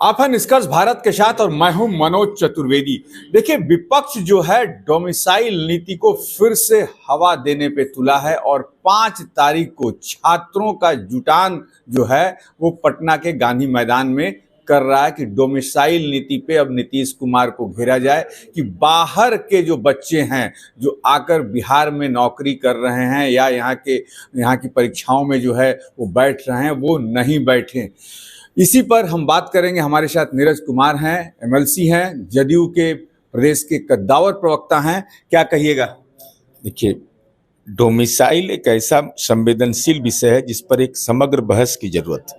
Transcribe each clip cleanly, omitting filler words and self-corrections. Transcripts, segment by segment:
आप हैं निष्कर्ष भारत के साथ और मैं हूं मनोज चतुर्वेदी। देखिए, विपक्ष जो है डोमिसाइल नीति को फिर से हवा देने पे तुला है और 5 तारीख को छात्रों का जुटान जो है वो पटना के गांधी मैदान में कर रहा है कि डोमिसाइल नीति पे अब नीतीश कुमार को घेरा जाए कि बाहर के जो बच्चे हैं जो आकर बिहार में नौकरी कर रहे हैं या यहाँ की परीक्षाओं में जो है वो बैठ रहे हैं वो नहीं बैठें। इसी पर हम बात करेंगे। हमारे साथ नीरज कुमार हैं, एमएलसी हैं, जदयू के प्रदेश के कद्दावर प्रवक्ता हैं। क्या कहिएगा? देखिए, डोमिसाइल एक ऐसा संवेदनशील विषय है जिस पर एक समग्र बहस की जरूरत है।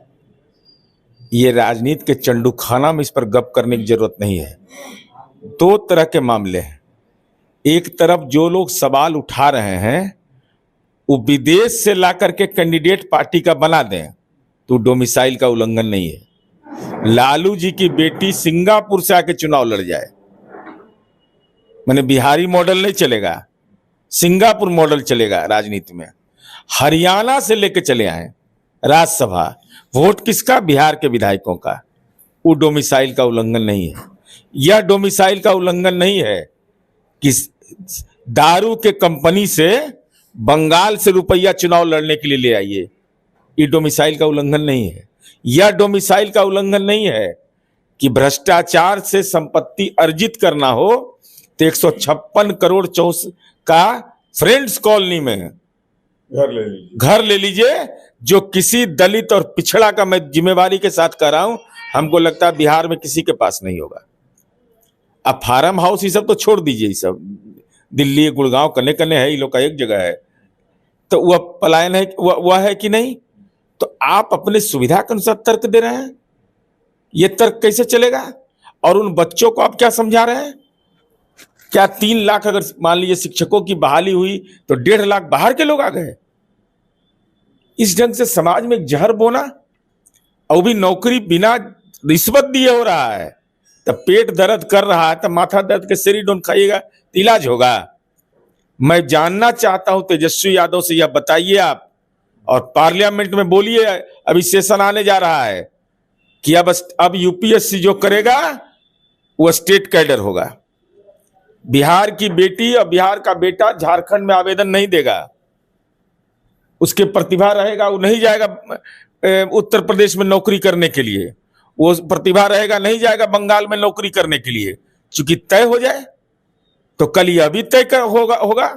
ये राजनीति के चंडूखाना में इस पर गप करने की जरूरत नहीं है। 2 तरह के मामले हैं। एक तरफ जो लोग सवाल उठा रहे हैं वो विदेश से ला करके कैंडिडेट पार्टी का बना दें तो डोमिसाइल का उल्लंघन नहीं है। लालू जी की बेटी सिंगापुर से आके चुनाव लड़ जाए, माने बिहारी मॉडल नहीं चलेगा, सिंगापुर मॉडल चलेगा राजनीति में। हरियाणा से लेके चले आए राज्यसभा, वोट किसका? बिहार के विधायकों का। वो डोमिसाइल का उल्लंघन नहीं है। यह डोमिसाइल का उल्लंघन नहीं है कि दारू के कंपनी से बंगाल से रुपया चुनाव लड़ने के लिए ले आइए। ये डोमिसाइल का उल्लंघन नहीं है। यह डोमिसाइल का उल्लंघन नहीं है कि भ्रष्टाचार से संपत्ति अर्जित करना हो तो 156 करोड़ का फ्रेंड्स कॉलोनी में घर ले लीजिए, जो किसी दलित और पिछड़ा का मैं जिम्मेवारी के साथ कर रहा हूं। हमको लगता है बिहार में किसी के पास नहीं होगा। अब फार्म हाउस ये सब तो छोड़ दीजिए, ये सब दिल्ली गुड़गांव कने कने है, ये लोग का एक जगह है। तो वह पलायन है, वह है कि नहीं? तो आप अपने सुविधा के अनुसार तर्क दे रहे हैं। यह तर्क कैसे चलेगा? और उन बच्चों को आप क्या समझा रहे हैं? क्या 3 लाख अगर मान लीजिए शिक्षकों की बहाली हुई तो 1.5 लाख बाहर के लोग आ गए? इस ढंग से समाज में जहर बोना, और भी नौकरी बिना रिश्वत दिए हो रहा है। तब पेट दर्द कर रहा है, तब माथा दर्द के सेरिडोन खाइएगा तो इलाज होगा। मैं जानना चाहता हूं तेजस्वी यादव से, यह बताइए आप, और पार्लियामेंट में बोलिए, अभी सेशन आने जा रहा है कि अब यूपीएससी जो करेगा वो स्टेट कैडर होगा। बिहार की बेटी और बिहार का बेटा झारखंड में आवेदन नहीं देगा। उसके प्रतिभा रहेगा, वो नहीं जाएगा उत्तर प्रदेश में नौकरी करने के लिए। वो प्रतिभा रहेगा, नहीं जाएगा बंगाल में नौकरी करने के लिए। चूंकि तय हो जाए तो कल यह भी तय होगा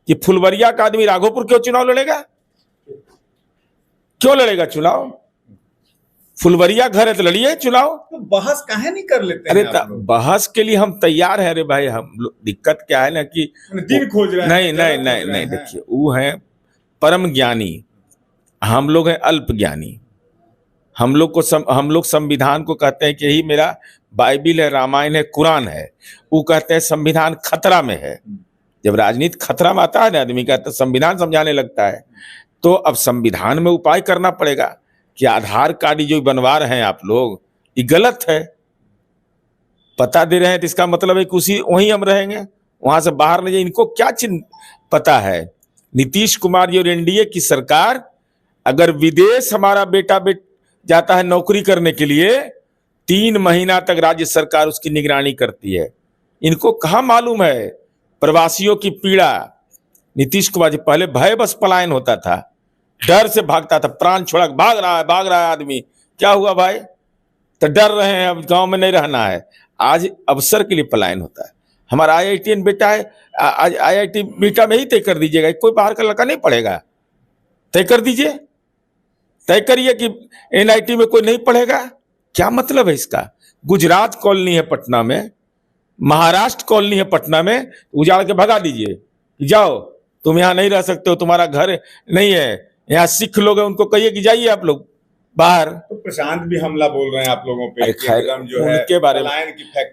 कि फुलवरिया का आदमी राघोपुर क्यों चुनाव लड़ेगा? क्यों लड़ेगा चुनाव? फुलवरिया घर है तो लड़िए चुनाव। तो बहस काहे नहीं कर लेते? अरे बहस के लिए हम तैयार हैं। अरे भाई, हम दिक्कत क्या है ना कि दिन खोज रहे हैं। नहीं देखिए, वो है परम ज्ञानी, हम लोग हैं अल्प ज्ञानी। हम लोग संविधान को कहते हैं कि यही मेरा बाइबिल है, रामायण है, कुरान है। वो कहते हैं संविधान खतरा में है। जब राजनीति खतरा में आता है ना आदमी का, तो संविधान समझाने लगता है। तो अब संविधान में उपाय करना पड़ेगा कि आधार कार्ड जो बनवा रहे हैं आप लोग, ये गलत है। पता दे रहे हैं तो इसका मतलब है कि वहीं हम रहेंगे, वहां से बाहर नहीं जाए। इनको क्या पता है? नीतीश कुमार जी और एनडीए की सरकार, अगर विदेश हमारा बेटा जाता है नौकरी करने के लिए, 3 महीना तक राज्य सरकार उसकी निगरानी करती है। इनको कहाँ मालूम है प्रवासियों की पीड़ा? नीतीश कुमार जी पहले भय बस पलायन होता था, डर से भागता था, प्राण छोड़ा भाग रहा है आदमी। क्या हुआ भाई? तो डर रहे हैं, अब गांव में नहीं रहना है। आज अवसर के लिए पलायन होता है। हमारा IITN बेटा है, आज IIT बेटा में ही तय कर दीजिएगा, कोई बाहर का लड़का नहीं पढ़ेगा। तय कर दीजिए, तय करिए कि NIT में कोई नहीं पढ़ेगा। क्या मतलब है इसका? गुजरात कॉलोनी है पटना में, महाराष्ट्र कॉलोनी है पटना में, उजाड़ के भगा दीजिए, जाओ तुम यहां नहीं रह सकते हो, तुम्हारा घर नहीं है। यहाँ सिख लोग हैं, उनको कहिए कि जाइए आप लोग बाहर। तो प्रशांत भी हमला बोल रहे हैं आप लोगों पे। जो उनके बारे में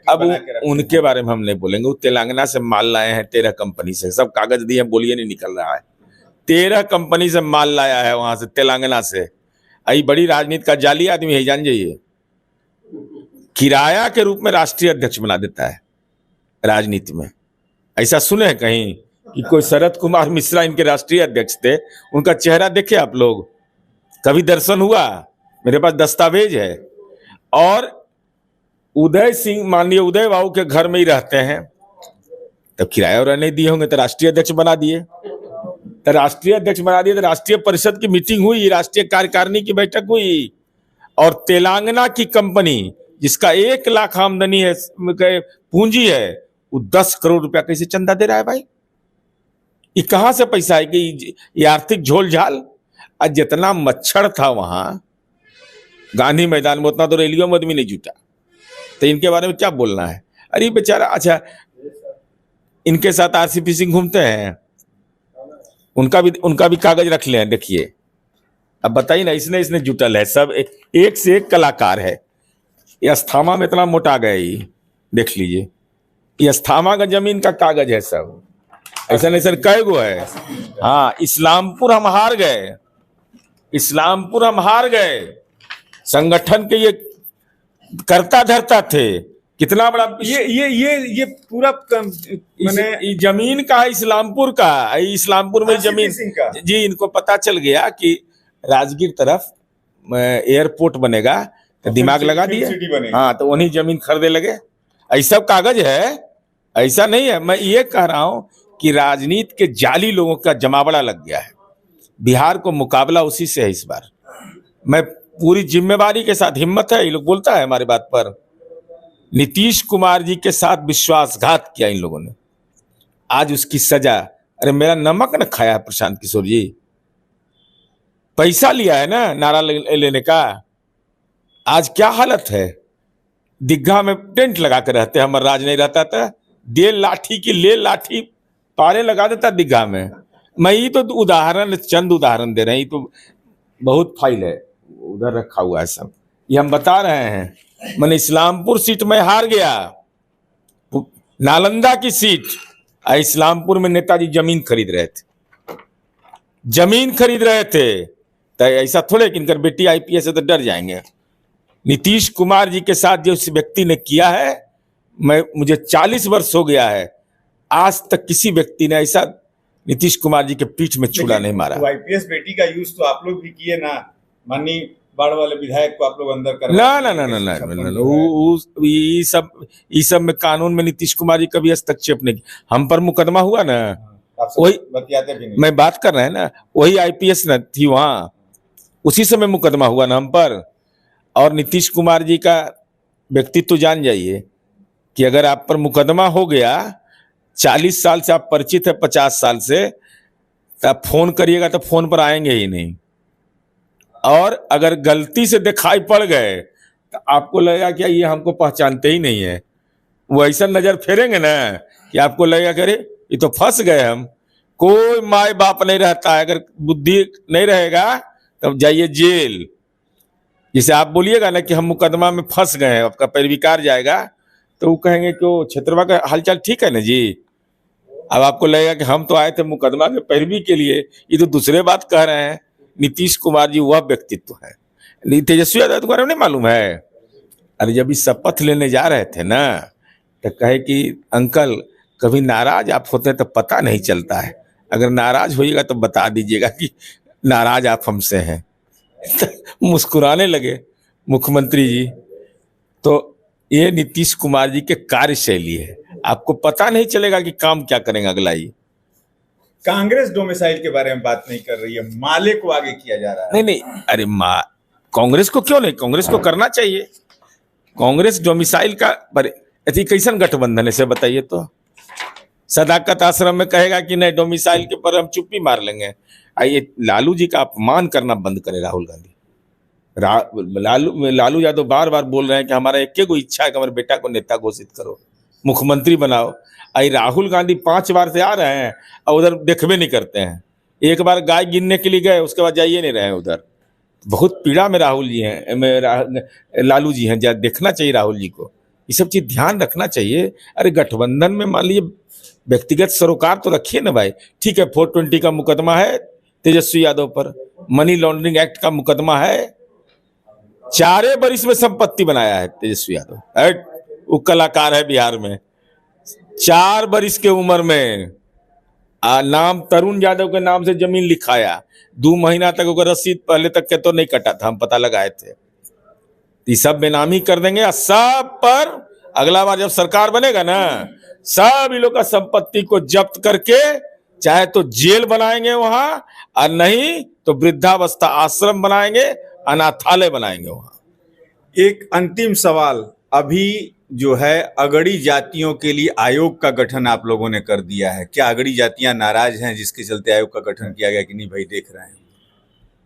अब उनके बारे में हम नहीं बोलेंगे। वो तेलंगाना से माल लाए हैं 13 कंपनी से, सब कागज दिए, बोलिए नहीं निकल रहा है। 13 कंपनी से माल लाया है वहां से, तेलंगाना से। आई बड़ी राजनीति का जाली आदमी है, जान जाइए। किराया के रूप में राष्ट्रीय अध्यक्ष बना देता है राजनीति में। ऐसा सुने हैं कहीं कि कोई शरद कुमार मिश्रा इनके राष्ट्रीय अध्यक्ष थे? उनका चेहरा देखे आप लोग? कभी दर्शन हुआ? मेरे पास दस्तावेज है। और उदय सिंह, माननीय उदय बाबू के घर में ही रहते हैं, तब किराया और नहीं दिए होंगे तो राष्ट्रीय अध्यक्ष बना दिए। तो राष्ट्रीय अध्यक्ष बना दिए तो राष्ट्रीय परिषद की मीटिंग हुई, राष्ट्रीय कार्यकारिणी की बैठक हुई, और तेलंगाना की कंपनी जिसका 1 लाख आमदनी है, पूंजी है, वो 10 करोड़ रुपया कैसे चंदा दे रहा है भाई? ये कहां से पैसा है कि ये आर्थिक झोल-झाल? आज जितना मच्छर था वहां गांधी मैदान में, उतना तो रैलियों में आदमी नहीं जुटा। तो इनके बारे में क्या बोलना है? अरे बेचारा, अच्छा इनके साथ आरसीपी सिंह घूमते हैं, उनका भी कागज रख ले, देखिए। अब बताइए ना, इसने जुटल है सब, एक से एक कलाकार है। ये अस्थामा में इतना मोटा गए, देख लीजिए, ये अस्थामा का जमीन का कागज है सब। ऐसा नहीं सर, कई गो है। हाँ, इस्लामपुर हम हार गए, इस्लामपुर हम हार गए। संगठन के ये करता धरता थे, कितना बड़ा ये पूरा मैंने जमीन का है, इस्लामपुर का, इस्लामपुर में जमीन जी। इनको पता चल गया कि राजगीर तरफ एयरपोर्ट बनेगा, तो दिमाग लगा दिए। हाँ, तो वही जमीन खरीदे लगे। ऐसा कागज है, ऐसा नहीं है। मैं ये कह रहा हूं कि राजनीति के जाली लोगों का जमावड़ा लग गया है। बिहार को मुकाबला उसी से है इस बार। मैं पूरी जिम्मेवारी के साथ, हिम्मत है, ये लोग बोलता है हमारी बात पर, नीतीश कुमार जी के साथ विश्वासघात किया इन लोगों ने, आज उसकी सजा। अरे मेरा नमक न खाया है प्रशांत किशोर जी, पैसा लिया है ना नारा लेने का। आज क्या हालत है, दीघा में टेंट लगा कर रहते, हमारा राज नहीं रहता था, दे लाठी की ले लाठी पारे लगा देता दीघा में। मैं ये तो उदाहरण, चंद उदाहरण दे रहे हैं, तो बहुत फाइल है उधर रखा हुआ है सब, ये हम बता रहे हैं। मैंने इस्लामपुर सीट में हार गया, नालंदा की सीट, इस्लामपुर में नेताजी जमीन खरीद रहे थे, जमीन खरीद रहे थे। तो ऐसा थोड़े कि इनकर बेटी आईपीएस है तो डर जाएंगे। नीतीश कुमार जी के साथ जो इस व्यक्ति ने किया है, मुझे 40 वर्ष हो गया है, आज तक किसी व्यक्ति ने ऐसा नीतीश कुमार जी के पीठ में छुरा नहीं मारा। आईपीएस बेटी का यूज तो आप लोग भी किए ना, माननीय बाढ़ वाले विधायक को आप लोग अंदर कर ना, ये सब में कानून में नीतीश कुमार जी कभी हस्तक्षेप नहीं। हम पर मुकदमा हुआ ना, वही बतियाते भी नहीं। मैं बात कर रहे हैं ना, वही आईपीएस न थी वहां, उसी समय मुकदमा हुआ ना हम पर। और नीतीश कुमार जी का व्यक्तित्व तो जान जाइए कि अगर आप पर मुकदमा हो गया, 40 साल से आप परिचित है, 50 साल से, तो आप फोन करिएगा तो फोन पर आएंगे ही नहीं। और अगर गलती से दिखाई पड़ गए तो आपको लगेगा कि ये हमको पहचानते ही नहीं है, वो ऐसा नजर फेरेंगे ना कि आपको लगेगा कि अरे ये तो फंस गए हम। कोई माए बाप नहीं रहता है, अगर बुद्धि नहीं रहेगा तब जाइए जेल। जैसे आप बोलिएगा ना कि हम मुकदमा में फंस गए हैं, आपका पैरविकार जाएगा, तो वो कहेंगे कि वो क्षेत्रवा का हालचाल ठीक है ना जी। अब आपको लगेगा कि हम तो आए थे मुकदमा के पैरवी के लिए, ये तो दूसरे बात कह रहे हैं। नीतीश कुमार जी वह व्यक्तित्व है। तेजस्वी यादव तुम्हारे नहीं मालूम है, अरे जब इस शपथ लेने जा रहे थे ना, तो कहे कि अंकल कभी नाराज आप होते हैं तो पता नहीं चलता है, अगर नाराज होइएगा तो बता दीजिएगा कि नाराज आप हमसे हैं। मुस्कुराने लगे मुख्यमंत्री जी। तो ये नीतीश कुमार जी के कार्यशैली है, आपको पता नहीं चलेगा कि काम क्या करेंगे अगला। ही कांग्रेस डोमिसाइल के बारे में बात नहीं कर रही है, माले को आगे किया जा रहा है। नहीं, अरे कांग्रेस को क्यों नहीं, कांग्रेस को करना चाहिए। कांग्रेस डोमिसाइल का कैसन गठबंधन है से बताइए तो। सदाकत आश्रम में कहेगा कि नहीं डोमिसाइल के पर हम चुप्पी मार लेंगे। आइए, लालू जी का अपमान करना बंद करे राहुल गांधी। लालू यादव बार बार बोल रहे हैं कि हमारा एक इच्छा है कि हमारे बेटा को नेता घोषित करो, मुख्यमंत्री बनाओ। आई राहुल गांधी 5 बार से आ रहे हैं और उधर देखबे नहीं करते हैं। एक बार गाय गिनने के लिए गए, उसके बाद जाइए नहीं रहे उधर। बहुत पीड़ा में राहुल जी हैं, लालू जी हैं। देखना चाहिए राहुल जी को, ये सब चीज ध्यान रखना चाहिए। अरे गठबंधन में मान लीजिए व्यक्तिगत सरोकार तो रखिए ना भाई। ठीक है, 420 का मुकदमा है तेजस्वी यादव पर, मनी लॉन्ड्रिंग एक्ट का मुकदमा है, 4 बरिस में संपत्ति बनाया है तेजस्वी यादव। वो कलाकार है बिहार में, 4 बरिस के उम्र में नाम तरुण यादव के नाम से जमीन लिखाया। 2 महीना तक रसीद पहले तक के तो नहीं कटा था, हम पता लगाए थे। ये सब बेनामी कर देंगे और सब पर अगला बार जब सरकार बनेगा ना, सब इन लोग का संपत्ति को जब्त करके चाहे तो जेल बनाएंगे वहां, और नहीं तो वृद्धावस्था आश्रम बनाएंगे, अनाथालय बनाएंगे वहां। एक अंतिम सवाल, अभी जो है अगड़ी जातियों के लिए आयोग का गठन आप लोगों ने कर दिया है, क्या अगड़ी जातियां नाराज हैं जिसके चलते आयोग का गठन किया गया कि नहीं भाई देख रहे हैं?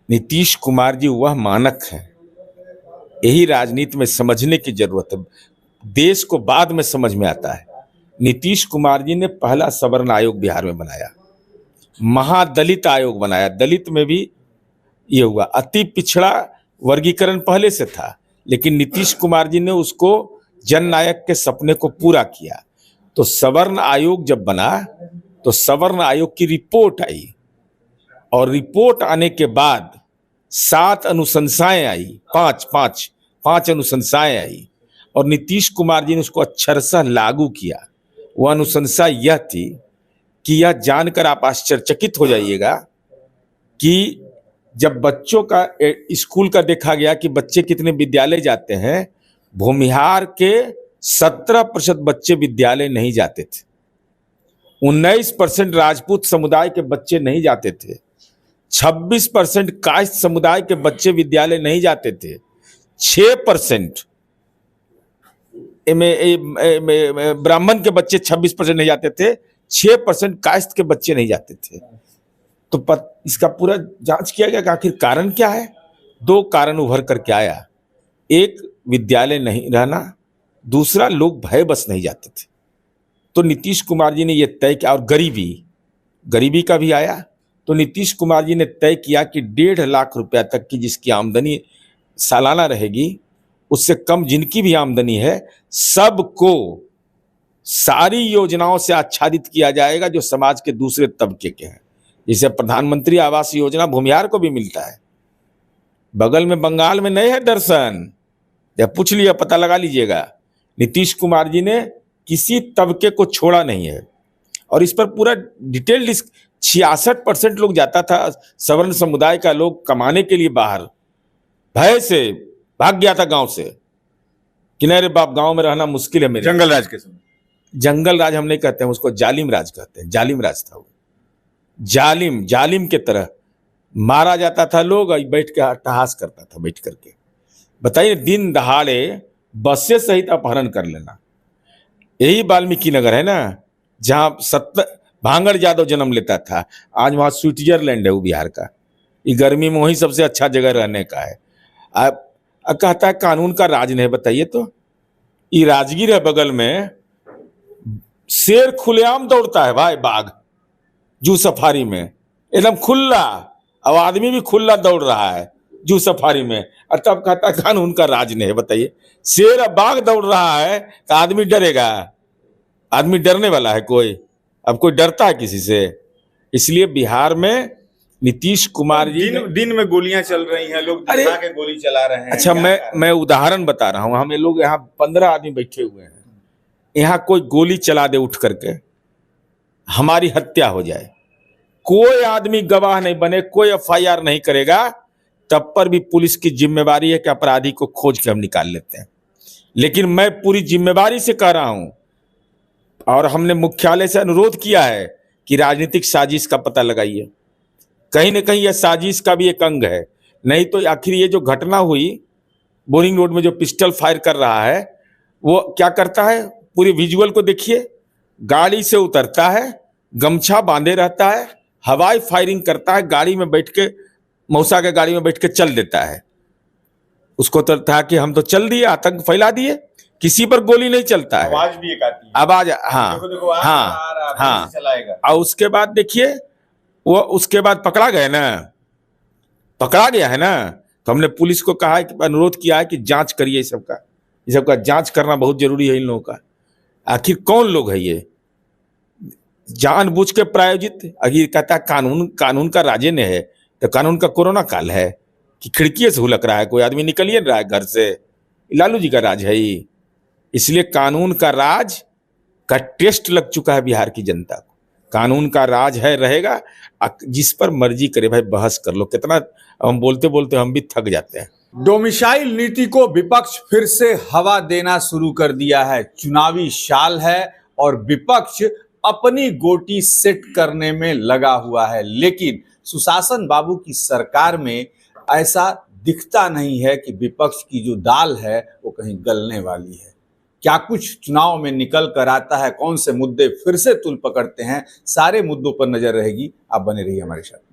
नीतीश कुमार जी वह मानक हैं, यही राजनीति में समझने की जरूरत है, देश को बाद में समझ में आता है। नीतीश कुमार जी ने पहला सवर्ण आयोग बिहार में बनाया, महादलित आयोग बनाया, दलित में भी ये हुआ, अति पिछड़ा वर्गीकरण पहले से था, लेकिन नीतीश कुमार जी ने उसको जननायक के सपने को पूरा किया। तो सवर्ण आयोग जब बना तो सवर्ण आयोग की रिपोर्ट आई, और रिपोर्ट आने के बाद 7 अनुशंसाएं आई, पांच अनुशंसाएं आई, और नीतीश कुमार जी ने उसको अक्षरशः लागू किया। वह अनुशंसा यह थी कि यह जानकर आप आश्चर्यचकित हो जाइएगा कि जब बच्चों का स्कूल का देखा गया कि बच्चे कितने विद्यालय जाते हैं, भूमिहार के 17% बच्चे विद्यालय नहीं जाते थे, 19% राजपूत समुदाय के बच्चे नहीं जाते थे, 26% कायस्थ समुदाय के बच्चे विद्यालय नहीं जाते थे, 6% ब्राह्मण के बच्चे 26% नहीं जाते थे, 6% कायस्थ के बच्चे नहीं जाते थे। तो इसका पूरा जांच किया गया कि आखिर कारण क्या है। 2 कारण उभर करके आया, एक विद्यालय नहीं रहना, दूसरा लोग भय बस नहीं जाते थे। तो नीतीश कुमार जी ने यह तय किया, और गरीबी का भी आया। तो नीतीश कुमार जी ने तय किया कि 1.5 लाख रुपया तक की जिसकी आमदनी सालाना रहेगी, उससे कम जिनकी भी आमदनी है, सबको सारी योजनाओं से आच्छादित किया जाएगा जो समाज के दूसरे तबके के हैं। जैसे प्रधानमंत्री आवास योजना भूमिहार को भी मिलता है, बगल में बंगाल में नहीं है दर्शन, जब पूछ लिया पता लगा लीजिएगा। नीतीश कुमार जी ने किसी तबके को छोड़ा नहीं है, और इस पर पूरा डिटेल 66% लोग जाता था सवर्ण समुदाय का लोग कमाने के लिए बाहर, भय से भाग गया था गांव से कि नहीं रे बाप गांव में रहना मुश्किल है मेरे। जंगल राज के समय, जंगल राज हम नहीं कहते हैं उसको, जालिम राज कहते हैं। जालिम राज था वो, जालिम के तरह मारा जाता था लोग, बैठ के अट्टहास करता था बैठ करके। बताइए, दिन दहाड़े बसें सहित अपहरण कर लेना। यही वाल्मीकि नगर है ना जहां भांगड़ यादव जन्म लेता था, आज वहां स्विट्जरलैंड है वो बिहार का। ये गर्मी में वही सबसे अच्छा जगह रहने का है। अब कहता है कानून का राज नहीं। बताइए तो, ये राजगीर है बगल में, शेर खुलेआम दौड़ता है भाई, बाघ जू सफारी में एकदम खुला, अब आदमी भी खुला दौड़ रहा है जू सफारी में, और तब कहता है कानून का राज नहीं है। बताइए, शेर अब बाघ दौड़ रहा है तो आदमी डरेगा? आदमी डरने वाला है कोई? अब कोई डरता है किसी से? इसलिए बिहार में नीतीश कुमार जी दिन में गोलियां चल रही हैं, लोग दिखा के गोली चला रहे हैं। अच्छा, मैं उदाहरण बता रहा हूं। हम लोग यहाँ 15 आदमी बैठे हुए हैं, यहाँ कोई गोली चला दे उठ करके, हमारी हत्या हो जाए, कोई आदमी गवाह नहीं बने, कोई FIR नहीं करेगा, तब पर भी पुलिस की जिम्मेवारी है कि अपराधी को खोज के हम निकाल लेते हैं। लेकिन मैं पूरी जिम्मेवारी से कह रहा हूं, और हमने मुख्यालय से अनुरोध किया है कि राजनीतिक साजिश का पता लगाइए। कहीं न कहीं यह साजिश का भी एक अंग है, नहीं तो आखिर ये जो घटना हुई बोरिंग रोड में, जो पिस्टल फायर कर रहा है वो क्या करता है, पूरी विजुअल को देखिए। गाड़ी से उतरता है, गमछा बांधे रहता है, हवाई फायरिंग करता है, गाड़ी में बैठ के, मौसा के गाड़ी में बैठ के चल देता है। उसको तो था कि हम तो चल दिए, आतंक फैला दिए, किसी पर गोली नहीं चलता है। आवाज भी एक आती है, आवाज, हाँ देखो, हाँ, चलाएगा। और उसके बाद देखिए, वो उसके बाद पकड़ा गया है ना। तो हमने पुलिस को कहा है कि अनुरोध किया है कि जांच करिए ये सबका जांच करना बहुत जरूरी है इन लोगों का। आखिर कौन लोग है ये, जानबूझ के प्रायोजित? अगर कहता है कानून का राजे ने है, तो कानून का कोरोना काल है कि खिड़की से हुलक रहा है, कोई आदमी निकल ही नहीं रहा है घर से। लालू जी का राज है ये। इसलिए कानून का राज का टेस्ट लग चुका है बिहार की जनता को। कानून का राज है, रहेगा, जिस पर मर्जी करे भाई बहस कर लो। कितना हम बोलते बोलते हम भी थक जाते हैं। डोमिसाइल नीति को विपक्ष फिर से हवा देना शुरू कर दिया है। चुनावी साल है और विपक्ष अपनी गोटी सेट करने में लगा हुआ है, लेकिन सुशासन बाबू की सरकार में ऐसा दिखता नहीं है कि विपक्ष की जो दाल है वो कहीं गलने वाली है। क्या कुछ चुनाव में निकल कर आता है, कौन से मुद्दे फिर से तुल पकड़ते हैं, सारे मुद्दों पर नजर रहेगी। आप बने रहिए हमारे साथ।